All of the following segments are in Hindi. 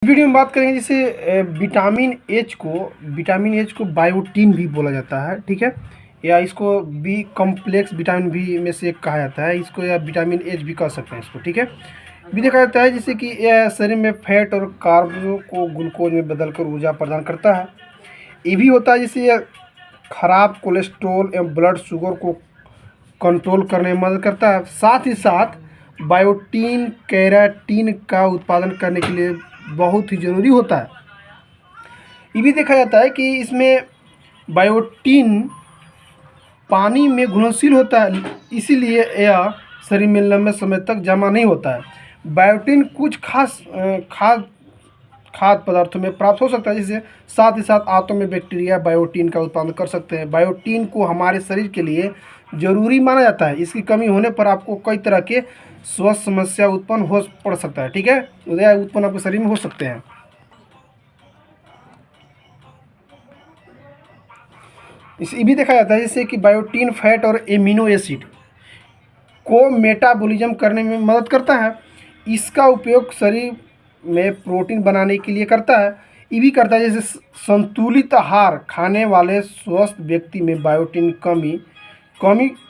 वीडियो में बात करेंगे जैसे विटामिन एच को बायोटीन भी बोला जाता है, ठीक है, या इसको बी कॉम्प्लेक्स विटामिन बी में से एक कहा जाता है, इसको या विटामिन एच भी कह सकते हैं इसको, ठीक है। भी देखा जाता है जैसे कि यह शरीर में फैट और कार्बों को ग्लूकोज में बदलकर ऊर्जा प्रदान करता है। ये भी होता है जैसे यह खराब कोलेस्ट्रॉल एवं ब्लड शुगर को कंट्रोल करने में मदद करता है। साथ ही साथ बायोटीन केराटिन का उत्पादन करने के लिए बहुत ही ज़रूरी होता है। ये भी देखा जाता है कि इसमें बायोटीन पानी में घुलनशील होता है, इसीलिए यह शरीर में लंबे समय तक जमा नहीं होता है। बायोटीन कुछ खास खाद्य पदार्थों में प्राप्त हो सकता है, जिससे साथ ही साथ आंतों में बैक्टीरिया बायोटीन का उत्पादन कर सकते हैं। बायोटीन को हमारे शरीर के लिए जरूरी माना जाता है। इसकी कमी होने पर आपको कई तरह के स्वास्थ्य समस्या उत्पन्न हो पड़ सकता है, ठीक है, उदय उत्पन्न आपके शरीर में हो सकते हैं। इसे भी देखा जाता है जैसे कि बायोटीन फैट और एमिनो एसिड को मेटाबॉलिज्म करने में मदद करता है। इसका उपयोग शरीर में प्रोटीन बनाने के लिए करता है। ये भी करता है जैसे संतुलित आहार खाने वाले स्वस्थ व्यक्ति में बायोटीन कमी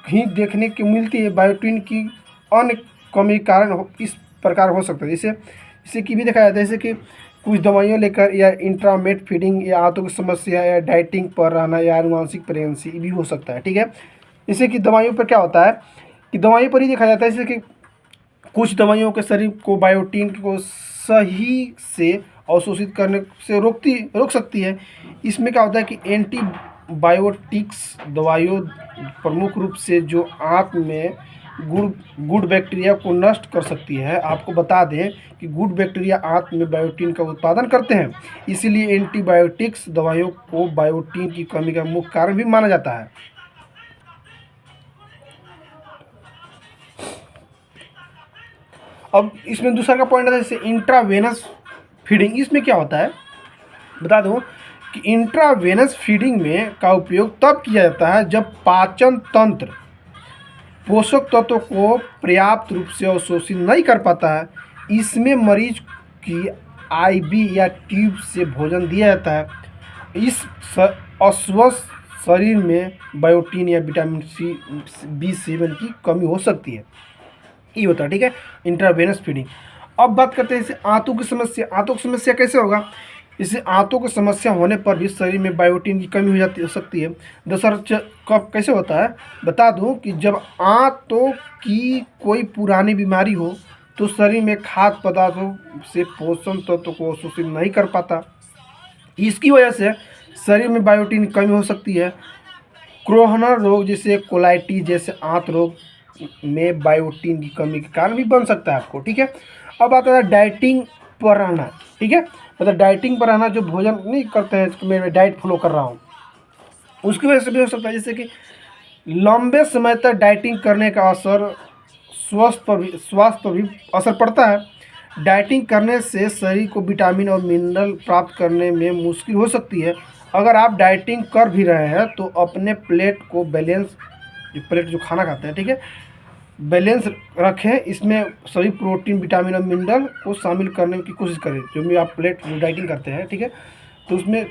ही देखने को मिलती है। बायोटीन की अन्य कमी कारण इस प्रकार हो सकता है, जैसे कि भी देखा जाता है जैसे कि कुछ दवाइयों लेकर या इंट्रामेट फीडिंग या आंतों की समस्या या डाइटिंग पर रहना या आनुवंशिक प्रेगनेंसी भी हो सकता है, ठीक है। जैसे कि दवाइयों पर क्या होता है कि दवाइयों पर ही देखा जाता है जैसे कि कुछ दवाइयों के शरीर को बायोटीन को सही से अवशोषित करने से रोक सकती है। इसमें क्या होता है कि एंटीबायोटिक्स दवाइयों प्रमुख रूप से जो आंत में गुड बैक्टीरिया को नष्ट कर सकती है। आपको बता दें कि गुड बैक्टीरिया आंत में बायोटीन का उत्पादन करते हैं, इसीलिए एंटीबायोटिक्स दवाइयों को बायोटीन की कमी का मुख्य कारण भी माना जाता है। अब इसमें दूसरा का पॉइंट है जैसे इंट्रावेनस फीडिंग। इसमें क्या होता है बता दूं कि इंट्रावेनस फीडिंग में का उपयोग तब किया जाता है जब पाचन तंत्र पोषक तत्वों को पर्याप्त रूप से अवशोषित नहीं कर पाता है। इसमें मरीज की आईवी या ट्यूब से भोजन दिया जाता है। इस अस्वस्थ शरीर में बायोटीन या विटामिन B7 की कमी हो सकती है। ये होता है, ठीक है, इंट्रावेनस फीडिंग। अब बात करते हैं जैसे आंतों की समस्या। आंतों की समस्या कैसे होगा? इससे आंतों की समस्या होने पर भी शरीर में बायोटीन की कमी हो सकती है। दरअसल कब कैसे होता है बता दूं कि जब आंतों की कोई पुरानी बीमारी हो तो शरीर में खाद्य पदार्थों से पोषण तत्व को अवशोषित नहीं कर पाता। इसकी वजह से शरीर में बायोटीन की कमी हो सकती है। क्रोहनर रोग जैसे कोलाइटिस जैसे आंत रोग में बायोटीन की कमी के कारण भी बन सकता है आपको, ठीक है। अब आता है डाइटिंग पर रहना, ठीक है, मतलब डाइटिंग पर रहना, जो भोजन नहीं करते हैं, मैं डाइट फॉलो कर रहा हूँ, उसकी वजह से भी हो सकता है। जैसे कि लंबे समय तक डाइटिंग करने का असर स्वास्थ्य पर भी असर पड़ता है। डाइटिंग करने से शरीर को विटामिन और मिनरल प्राप्त करने में मुश्किल हो सकती है। अगर आप डाइटिंग कर भी रहे हैं तो अपने प्लेट को बैलेंस, जो खाना खाते हैं, ठीक है, बैलेंस रखें। इसमें सभी प्रोटीन विटामिन और मिनरल को शामिल करने की कोशिश करें। जो भी आप प्लेट जो डाइटिंग करते हैं, ठीक है, तो उसमें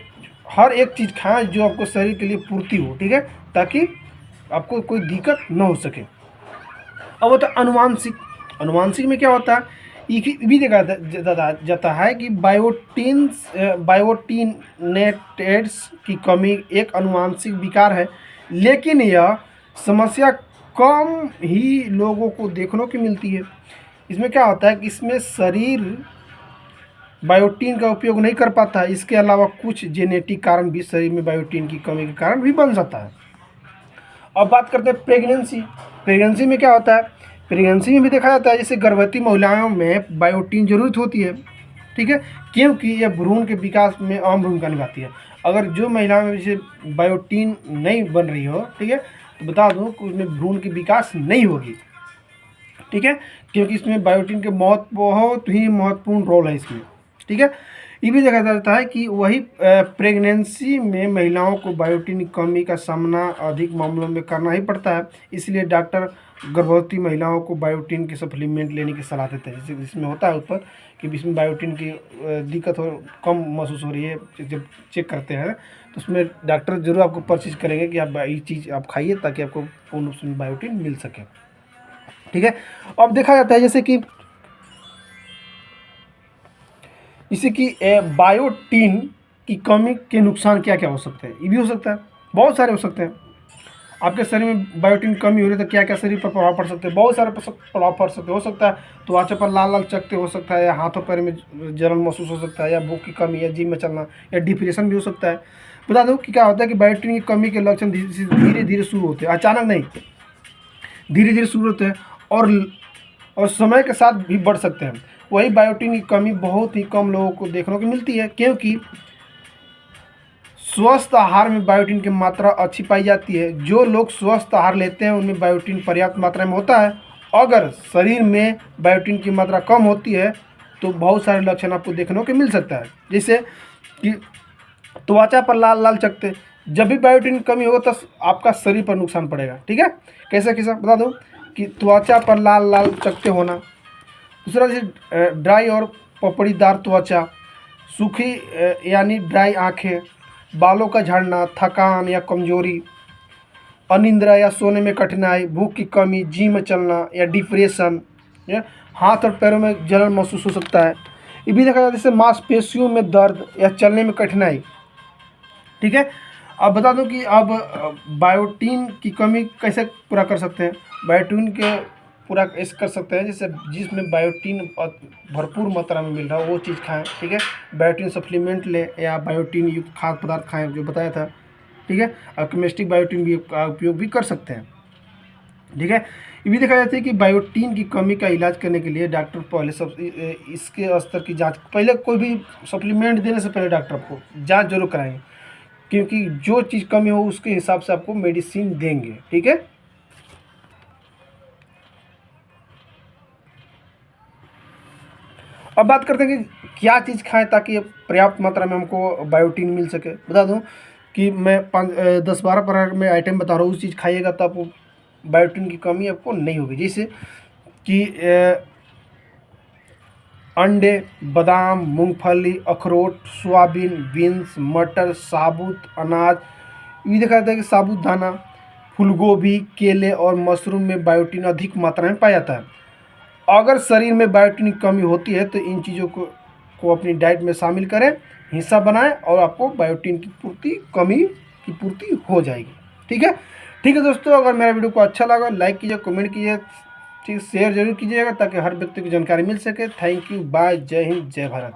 हर एक चीज़ खाएं जो आपको शरीर के लिए पूर्ति हो, ठीक है, ताकि आपको कोई दिक्कत न हो सके। अब होता है अनुवांशिक में क्या होता है ये भी देखा जाता है कि बायोटिनेटेड्स की कमी एक अनुवांशिक विकार है, लेकिन यह समस्या कम ही लोगों को देखने को मिलती है। इसमें क्या होता है कि इसमें शरीर बायोटीन का उपयोग नहीं कर पाता है। इसके अलावा कुछ जेनेटिक कारण भी शरीर में बायोटीन की कमी के कारण भी बन जाता है। अब बात करते हैं प्रेगनेंसी में क्या होता है? प्रेगनेंसी में भी देखा जाता है जैसे गर्भवती महिलाओं में बायोटीन जरूरत होती है, ठीक है, क्योंकि यह भ्रूण के विकास में अहम भूमिका निभाती है। अगर जो महिलाओं में जैसे बायोटीन नहीं बन रही हो, ठीक है, तो बता दूं कि उसमें भ्रूण की विकास नहीं होगी, ठीक है, क्योंकि इसमें बायोटीन के बहुत ही महत्वपूर्ण रोल है इसमें, ठीक है। ये भी देखा जाता है कि वही प्रेगनेंसी में महिलाओं को बायोटिन की कमी का सामना अधिक मामलों में करना ही पड़ता है, इसलिए डॉक्टर गर्भवती महिलाओं को बायोटिन के सप्लीमेंट लेने की सलाह देते हैं। जैसे इसमें होता है ऊपर कि इसमें बायोटिन की दिक्कत हो कम महसूस हो रही है, जब चेक करते हैं तो उसमें डॉक्टर जरूर आपको परचेज करेंगे कि आप ये चीज़ आप खाइए ताकि आपको पूर्ण रूप से बायोटिन मिल सके। ठीक है, अब देखा जाता है जैसे कि बायोटिन की कमी के नुकसान क्या क्या हो सकते हैं। ये भी हो सकता है, बहुत सारे हो सकते हैं। आपके शरीर में बायोटिन कमी हो रही है तो क्या क्या शरीर पर प्रभाव पड़ सकते हैं, बहुत सारे प्रभाव पड़ सकते हो सकता है त्वचा पर लाल लाल चकत्ते हो सकता है, या हाथों पैर में जलन महसूस हो सकता है, या भूख की कमी, या जिम में चलना, या डिप्रेशन भी हो सकता है। बता दूं कि क्या होता है कि बायोटिन की कमी के लक्षण धीरे धीरे शुरू होते हैं, अचानक नहीं, धीरे धीरे शुरू होते हैं और समय के साथ भी बढ़ सकते हैं। वही बायोटिन की कमी बहुत ही कम लोगों को देखने को मिलती है, क्योंकि स्वस्थ आहार में बायोटिन की मात्रा अच्छी पाई जाती है। जो लोग स्वस्थ आहार लेते हैं उनमें बायोटिन पर्याप्त मात्रा में होता है। अगर शरीर में बायोटिन की मात्रा कम होती है तो बहुत सारे लक्षण आपको देखने को मिल सकता है, जैसे कि त्वचा पर लाल लाल चकत्ते। जब भी बायोटिन की कमी होगा तो आपका शरीर पर नुकसान पड़ेगा। ठीक है, कैसा कैसा बता दूं कि त्वचा पर लाल लाल चकत्ते होना, दूसरा जैसे ड्राई और पपड़ीदार त्वचा, सूखी यानी ड्राई आँखें, बालों का झड़ना, थकान या कमजोरी, अनिद्रा या सोने में कठिनाई, भूख की कमी, जिम में चलना या डिप्रेशन, या हाथ और पैरों में जलन महसूस हो सकता है। ये भी देखा जाता है जैसे मांसपेशियों में दर्द या चलने में कठिनाई। ठीक है, अब बता दूं कि अब बायोटिन की कमी कैसे पूरा कर सकते हैं। बायोटिन के पूरा ऐसे कर सकते हैं जैसे जिसमें बायोटिन भरपूर मात्रा में मिल रहा है वो चीज़ खाएं। ठीक है, बायोटिन सप्लीमेंट लें या बायोटिन युक्त खाद्य पदार्थ खाएं जो बताया था। ठीक है, और केमिस्टिक बायोटिन भी का उपयोग भी कर सकते हैं। ठीक है, ये भी देखा जाता है कि बायोटिन की कमी का इलाज करने के लिए डॉक्टर पहले सब इसके स्तर की जांच, पहले कोई भी सप्लीमेंट देने से पहले डॉक्टर आपको जांच जरूर कराएंगे, क्योंकि जो चीज़ कमी हो उसके हिसाब से आपको मेडिसिन देंगे। ठीक है, अब बात करते हैं कि क्या चीज़ खाएं ताकि पर्याप्त मात्रा में हमको बायोटिन मिल सके। बता दूं कि मैं 10-12 प्रकार में आइटम बता रहा हूँ, उस चीज़ खाइएगा तो आपको बायोटिन की कमी आपको नहीं होगी। जैसे कि अंडे, बादाम, मूंगफली, अखरोट, सोयाबीन, बीन्स, मटर, साबुत अनाज। ये देखा जाता है कि साबुत दाना, फूलगोभी, केले और मशरूम में बायोटिन अधिक मात्रा में पाया जाता है। अगर शरीर में बायोटिन की कमी होती है तो इन चीज़ों को अपनी डाइट में शामिल करें, हिस्सा बनाएं और आपको बायोटिन की कमी की पूर्ति हो जाएगी। ठीक है, ठीक है दोस्तों, अगर मेरा वीडियो को अच्छा लगा लाइक कीजिए, कमेंट कीजिए, ठीक शेयर जरूर कीजिएगा ताकि हर व्यक्ति को जानकारी मिल सके। थैंक यू, बाय, जय हिंद, जय भारत।